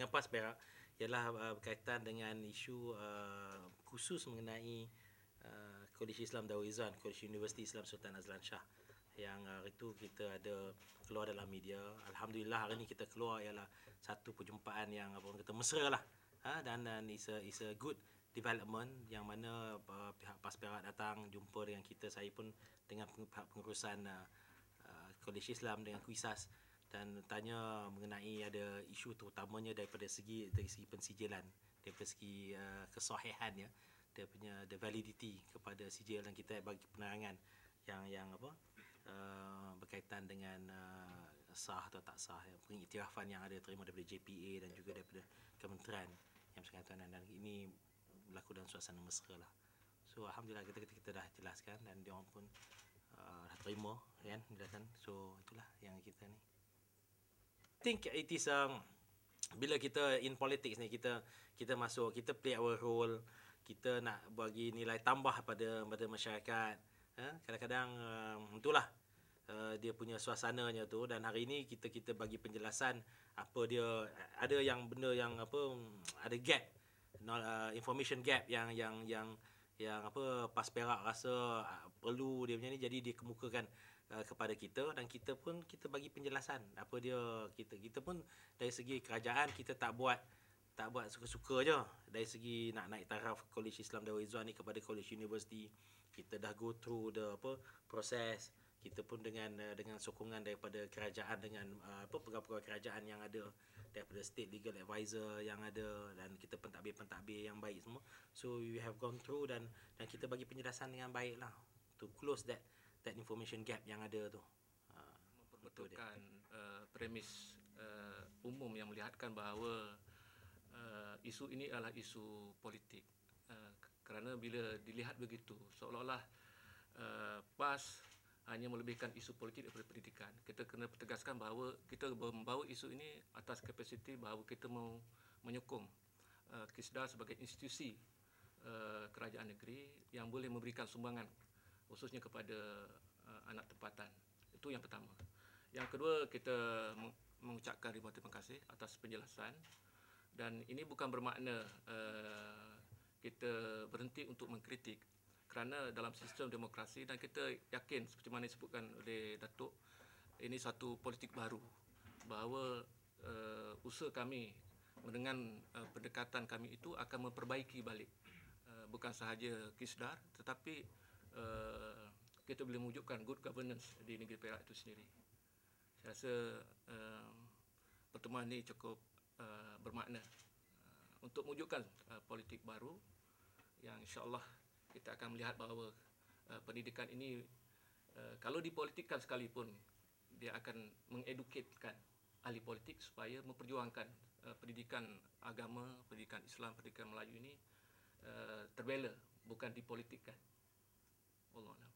yang PAS Perak ialah berkaitan dengan isu khusus mengenai Koalisi Islam Darul Izwan, Koalisi Universiti Islam Sultan Azlan Shah, yang hari itu kita ada keluar dalam media. Alhamdulillah hari ini kita keluar ialah satu perjumpaan yang apa orang kata mesra lah, dan is a good development, yang mana pihak PAS Perak datang jumpa dengan kita, saya pun dengan pihak pengurusan Koalisi Islam dengan Kuisas, dan tanya mengenai ada isu terutamanya dari segi pensijilan, daripada segi kesahihan ya, dia punya the validity kepada sijil, dan kita bagi penerangan yang apa berkaitan dengan sah atau tak sah, pengiktirafan yang ada terima daripada JPA dan juga daripada kementerian yang bersangkutan, dan ini berlaku dalam suasana mesra lah. So alhamdulillah kita dah jelaskan dan dia orang pun dah terima kan, jelaskan. So itulah yang kita ni. I think it is bila kita in politics ni, kita masuk, kita play our role, kita nak bagi nilai tambah pada masyarakat. Kadang-kadang itulah dia punya suasananya tu, dan hari ini kita bagi penjelasan apa dia, ada yang benda yang apa, ada gap, information gap yang apa PAS Perak rasa perlu dia punya ni, jadi dia kemukakan kepada kita, dan kita bagi penjelasan apa dia. Kita pun dari segi kerajaan kita tak buat suka-suka je. Dari segi nak naik taraf Koalisi Islam Darul Izwan ni kepada Koalisi Universiti, kita dah go through the proses. Kita pun dengan sokongan daripada kerajaan, dengan pegawai-pegawai kerajaan yang ada, daripada State Legal Advisor yang ada, dan kita pentadbir yang baik semua. So we have gone through, dan kita bagi penjelasan dengan baik lah to close that information gap yang ada tu. Memperbetulkan premis umum yang melihatkan bahawa isu ini adalah isu politik, kerana bila dilihat begitu seolah-olah PAS hanya melebihkan isu politik daripada pendidikan. Kita kena pertegaskan bahawa kita membawa isu ini atas kapasiti bahawa kita mau menyokong KISDAR sebagai institusi kerajaan negeri yang boleh memberikan sumbangan khususnya kepada anak tempatan. Itu yang pertama. Yang kedua, kita mengucapkan ribuan terima kasih atas penjelasan, dan ini bukan bermakna kita berhenti untuk mengkritik, kerana dalam sistem demokrasi, dan kita yakin seperti mana disebutkan oleh Datuk, ini satu politik baru, bahawa usaha kami dengan pendekatan kami itu akan memperbaiki balik bukan sahaja KISDAR, tetapi kita boleh mewujudkan good governance di negeri Perak itu sendiri. Saya rasa pertemuan ini cukup bermakna untuk mewujudkan politik baru yang insya-Allah kita akan melihat bahawa pendidikan ini kalau dipolitikkan sekalipun, dia akan mengedukatkan ahli politik supaya memperjuangkan pendidikan agama, pendidikan Islam, pendidikan Melayu ini terbela, bukan dipolitikkan. Allah.